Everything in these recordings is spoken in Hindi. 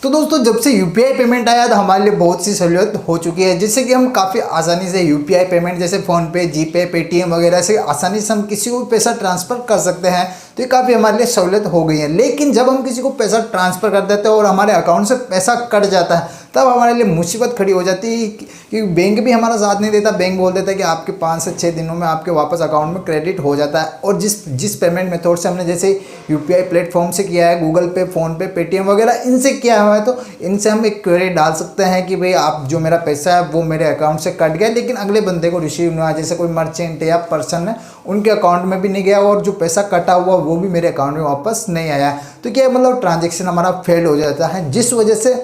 तो दोस्तों जब से यूपीआई पेमेंट आया तो हमारे लिए बहुत सी सहूलियत हो चुकी है, जिससे कि हम काफ़ी आसानी से यूपीआई पेमेंट जैसे फ़ोनपे, जीपे, पेटीएम वगैरह से आसानी से हम किसी को पैसा ट्रांसफ़र कर सकते हैं। तो ये काफ़ी हमारे लिए सहूलियत हो गई है। लेकिन जब हम किसी को पैसा ट्रांसफ़र कर देते हैं और हमारे अकाउंट से पैसा कट जाता है, तब हमारे लिए मुसीबत खड़ी हो जाती है कि बैंक भी हमारा साथ नहीं देता। बैंक बोल देता है कि आपके 5 से 6 दिनों में आपके वापस अकाउंट में क्रेडिट हो जाता है। और जिस पेमेंट मेथड से हमने जैसे यूपीआई प्लेटफॉर्म से किया है, गूगल पे, फ़ोनपे, पेटीएम वगैरह इनसे किया हुआ है, तो इनसे हम एक क्वेरी डाल सकते हैं कि भाई आप जो मेरा पैसा है वो मेरे अकाउंट से कट गया, लेकिन अगले बंदे को रिसीव नहीं हुआ। जैसे कोई मर्चेंट या पर्सन है, उनके अकाउंट में भी नहीं गया और जो पैसा कटा हुआ वो भी मेरे अकाउंट में वापस नहीं आया। तो क्या मतलब ट्रांजेक्शन हमारा फेल हो जाता है, जिस वजह से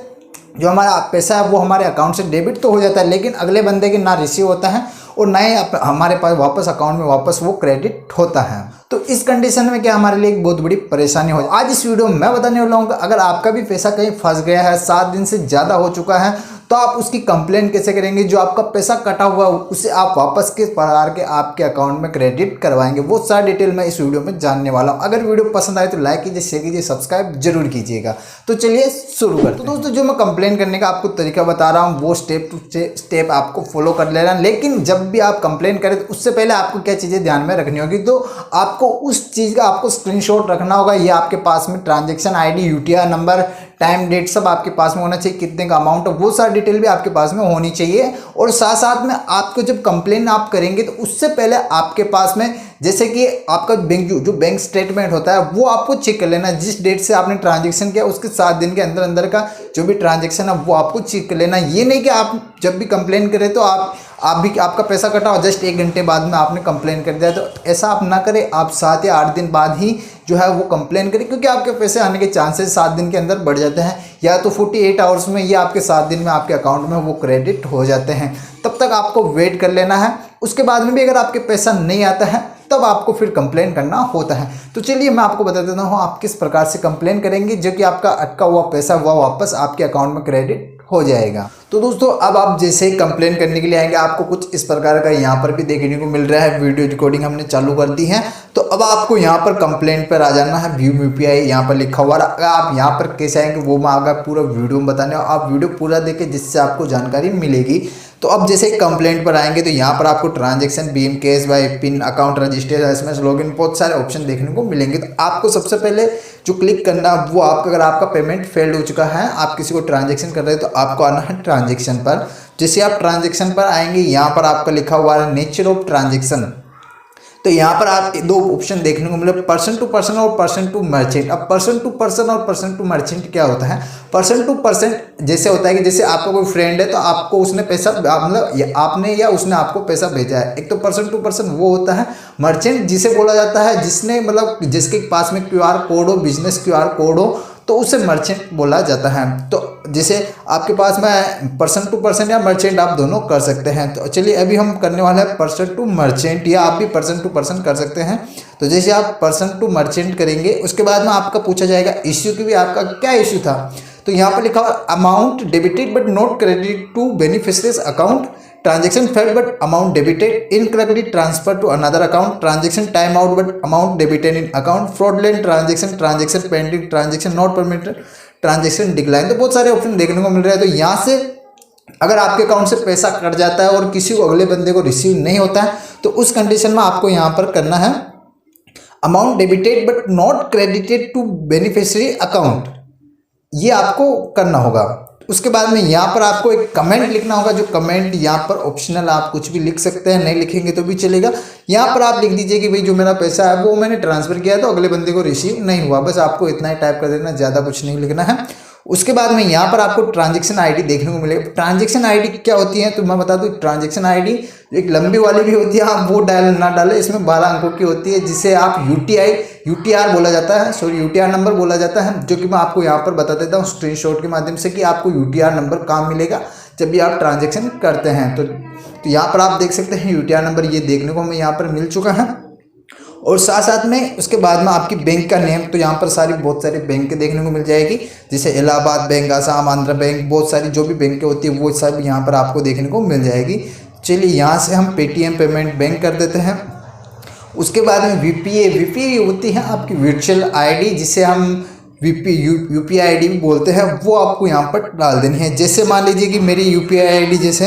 जो हमारा पैसा है वो हमारे अकाउंट से डेबिट तो हो जाता है, लेकिन अगले बंदे के ना रिसीव होता है और ना ही हमारे पास वापस अकाउंट में वापस वो क्रेडिट होता है। तो इस कंडीशन में क्या हमारे लिए एक बहुत बड़ी परेशानी हो। आज इस वीडियो में मैं बताने वाला हूँ कि अगर आपका भी पैसा कहीं फंस गया है, 7 दिन से ज़्यादा हो चुका है, तो आप उसकी कंप्लेंट कैसे करेंगे। जो आपका पैसा कटा हुआ है उसे आप वापस किस प्रकार के आपके अकाउंट में क्रेडिट करवाएंगे, वो सारी डिटेल मैं इस वीडियो में जानने वाला हूँ। अगर वीडियो पसंद आए तो लाइक कीजिए, शेयर कीजिए, सब्सक्राइब जरूर कीजिएगा। तो चलिए शुरू करते हैं। तो दोस्तों जो मैं कंप्लेन करने का आपको तरीका बता रहा हूँ वो स्टेप टू स्टेप आपको फॉलो कर लेना। लेकिन जब भी आप कंप्लेन करें तो उससे पहले आपको क्या चीज़ें ध्यान में रखनी होगी, तो आपको उस चीज़ का आपको स्क्रीनशॉट रखना होगा। ये आपके पास में transaction ID, UTR number, time date सब आपके पास में होना चाहिए, कितने का अमाउंट है वो सारी डिटेल भी आपके पास में होनी चाहिए। और साथ साथ में आपको जब कंप्लेन आप करेंगे तो उससे पहले आपके पास में जैसे कि आपका जो बैंक स्टेटमेंट होता है वो आपको चेक कर लेना। जिस डेट से आपने ट्रांजेक्शन किया उसके 7 दिन के अंदर अंदर का जो भी ट्रांजेक्शन है वो आपको चेक कर लेना। ये नहीं कि आप जब भी कंप्लेन करें तो आपका पैसा कटा और जस्ट 1 घंटे बाद में आपने कंप्लेन कर दिया, तो ऐसा आप ना करें। आप 7 या 8 दिन बाद ही जो है वो कंप्लेन करें, क्योंकि आपके पैसे आने के चांसेस 7 दिन के अंदर बढ़ जाते हैं, या तो 48 आवर्स में या आपके 7 दिन में आपके अकाउंट में वो क्रेडिट हो जाते हैं। तब तक आपको वेट कर लेना है। उसके बाद में भी अगर आपके पैसा नहीं आता है तब आपको फिर कंप्लेन करना होता है। तो चलिए मैं आपको बता देता हूँ आप किस प्रकार से कंप्लेन करेंगे जो कि आपका अटका हुआ पैसा वो वापस आपके अकाउंट में क्रेडिट हो जाएगा। तो दोस्तों अब आप जैसे ही कंप्लेन करने के लिए आएंगे आपको कुछ इस प्रकार का यहाँ पर भी देखने को मिल रहा है। वीडियो रिकॉर्डिंग हमने चालू कर दी है। तो अब आपको यहाँ पर कंप्लेंट पर आ जाना है। व्यू यूपीआई यहाँ पर लिखा हुआ है। अगर आप यहाँ पर कैसे आएंगे वो मैं आगे पूरा वीडियो में बताने, आप वीडियो पूरा देखें जिससे आपको जानकारी मिलेगी। तो अब जैसे कंप्लेंट पर आएंगे तो यहाँ पर आपको transaction, beam, cash by pin, account register, SMS, login, बहुत सारे ऑप्शन देखने को मिलेंगे। तो आपको सबसे पहले जो क्लिक करना वो अगर आपका पेमेंट फेल्ड हो चुका है, आप किसी को ट्रांजेक्शन कर रहे हैं, तो आपको आना है ट्रांजेक्शन पर। जैसे आप ट्रांजेक्शन पर आएंगे यहाँ पर आपका लिखा हुआ है नेचर ऑफ ट्रांजेक्शन। तो यहाँ पर आप 2 ऑप्शन देखने को मिले, पर्सन टू पर्सन और पर्सन टू मर्चेंट। अब पर्सन टू पर्सन और पर्सन टू मर्चेंट क्या होता है? पर्सन टू पर्सन जैसे होता है कि जैसे आपका कोई फ्रेंड है तो आपको उसने पैसा मतलब आपने या उसने आपको पैसा भेजा है। एक तो पर्सन टू पर्सन वो होता है। मर्चेंट जिसे बोला जाता है जिसने मतलब जिसके पास में क्यूआर कोड हो, बिजनेस क्यूआर कोड हो, तो उसे मर्चेंट बोला जाता है। तो जैसे आपके पास में पर्सन टू पर्सन या मर्चेंट आप दोनों कर सकते हैं। तो चलिए अभी हम करने वाले हैं पर्सन टू मर्चेंट, या आप भी पर्सन टू पर्सन कर सकते हैं। तो जैसे आप पर्सन टू मर्चेंट करेंगे उसके बाद में आपका पूछा जाएगा इश्यू की भी, आपका क्या इश्यू था। तो यहाँ पर लिखा हुआ amount debited but not credited to beneficiary's account, transaction failed but amount debited, incorrectly transfer to another account, transaction time out but amount debited in account, fraudulent transaction, transaction pending, transaction not permitted, transaction decline. तो बहुत सारे ऑप्शन देखने को मिल रहे हैं। तो यहाँ से अगर आपके अकाउंट से पैसा कट जाता है और किसी को अगले बंदे को रिसीव नहीं होता है तो उस कंडीशन में आपको यहाँ पर करना है amount debited but not credited to beneficiary account, ये आपको करना होगा। उसके बाद में यहाँ पर आपको एक कमेंट लिखना होगा। जो कमेंट यहाँ पर ऑप्शनल, आप कुछ भी लिख सकते हैं, नहीं लिखेंगे तो भी चलेगा। यहाँ पर आप लिख दीजिए कि भाई जो मेरा पैसा है वो मैंने ट्रांसफ़र किया तो अगले बंदे को रिसीव नहीं हुआ। बस आपको इतना ही टाइप कर देना, ज़्यादा कुछ नहीं लिखना है। उसके बाद में यहाँ पर आपको ट्रांजेक्शन आईडी देखने को मिलेगा। ट्रांजेक्शन आईडी क्या होती है तो मैं बता दूँ, ट्रांजेक्शन आईडी एक लंबी वाली भी होती है, आप वो डायल ना डालें, इसमें 12 अंकों की होती है, जिसे आप यूटीआर बोला जाता है, सॉरी यूटीआर नंबर बोला जाता है, जो कि मैं आपको यहाँ पर बता देता हूँ स्क्रीनशॉट के माध्यम से कि आपको यूटीआर नंबर कहाँ मिलेगा जब भी आप ट्रांजेक्शन करते हैं। तो यहाँ पर आप देख सकते हैं यूटीआर नंबर ये देखने को हमें यहाँ पर मिल चुका है। और साथ साथ में उसके बाद में आपकी बैंक का नेम, तो यहाँ पर बहुत सारी बैंक देखने को मिल जाएगी, जैसे इलाहाबाद बैंक, आसाम, आंध्र बैंक, बहुत सारी जो भी बैंक होती है वो सब यहाँ पर आपको देखने को मिल जाएगी। चलिए यहाँ से हम पेटीएम पेमेंट बैंक कर देते हैं। उसके बाद में वीपीए होती है आपकी वर्चुअल आईडी, जिसे हम यूपीआई आईडी भी बोलते हैं, वो आपको यहाँ पर डाल देनी है। जैसे मान लीजिए कि मेरी यूपीआई आईडी जैसे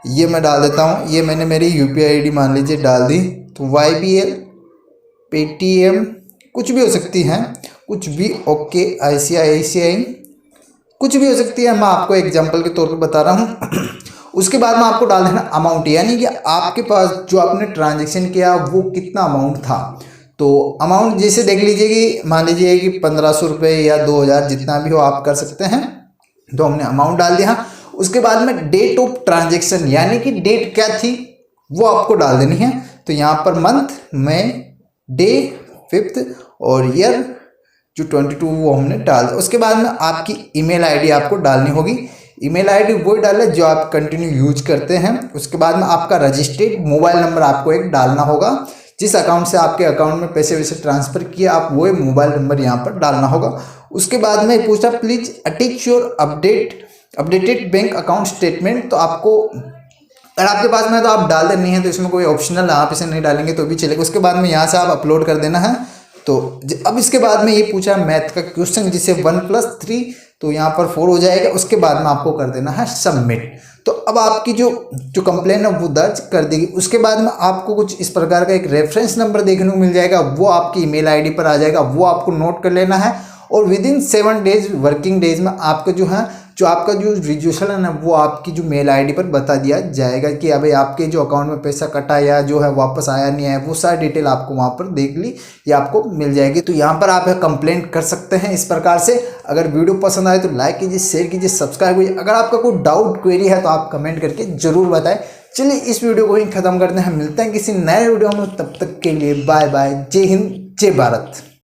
ये मैं डाल देता हूँ, ये मैंने मेरी यूपीआई आईडी मान लीजिए डाल दी, तो YBL, पेटीएम कुछ भी हो सकती हैं, कुछ भी, ओके, ICICI कुछ भी हो सकती है, मैं आपको एग्जांपल के तौर पे बता रहा हूँ। उसके बाद में आपको डाल देना अमाउंट, यानी कि आपके पास जो आपने ट्रांजेक्शन किया वो कितना अमाउंट था। तो अमाउंट जैसे देख लीजिए कि मान लीजिए कि 1500 रुपये या 2000 जितना भी हो आप कर सकते हैं। तो हमने अमाउंट डाल दिया। उसके बाद में डेट ऑफ ट्रांजेक्शन, यानी कि डेट क्या थी वो आपको डाल देनी है। तो यहाँ पर मंथ, मई, डे, 5th और ईयर जो 22 वो हमने डाल दिया। उसके बाद में आपकी ईमेल आईडी आपको डालनी होगी। ईमेल आईडी वो डाले जो आप कंटिन्यू यूज करते हैं। उसके बाद में आपका रजिस्टर्ड मोबाइल नंबर आपको एक डालना होगा, जिस अकाउंट से आपके अकाउंट में पैसे वैसे ट्रांसफर किए आप वो मोबाइल नंबर यहाँ पर डालना होगा। उसके बाद में पूछा please attach your updated bank account statement. तो आपको अगर आपके पास में तो आप डाल देनी है, तो इसमें कोई ऑप्शनल आप इसे नहीं डालेंगे तो भी चलेगा। उसके बाद में यहाँ से आप अपलोड कर देना है। तो अब इसके बाद में ये पूछा मैथ का क्वेश्चन, जिसे 1+3 तो यहाँ पर 4 हो जाएगा। उसके बाद में आपको कर देना है सबमिट। तो अब आपकी जो कंप्लेन है वो दर्ज कर देगी। उसके बाद में आपको कुछ इस प्रकार का एक रेफरेंस नंबर देखने को मिल जाएगा, वो आपकी ईमेल आईडी पर आ जाएगा, वो आपको नोट कर लेना है। और विदिन 7 डेज वर्किंग डेज में आपका जो आपका जो रिजल्यूशन है वो आपकी जो मेल आईडी पर बता दिया जाएगा कि अभी आपके जो अकाउंट में पैसा कटा या जो है वापस आया नहीं आया, वो सारी डिटेल आपको वहाँ पर देख ली या आपको मिल जाएगी। तो यहाँ पर आप कंप्लेंट कर सकते हैं इस प्रकार से। अगर वीडियो पसंद आए तो लाइक कीजिए, शेयर कीजिए, सब्सक्राइब कीजिए। अगर आपका कोई डाउट क्वेरी है तो आप कमेंट करके जरूर बताएं। चलिए इस वीडियो को ही खत्म करते हैं, मिलते हैं किसी नए वीडियो में, तब तक के लिए बाय बाय, जय हिंद, जय भारत।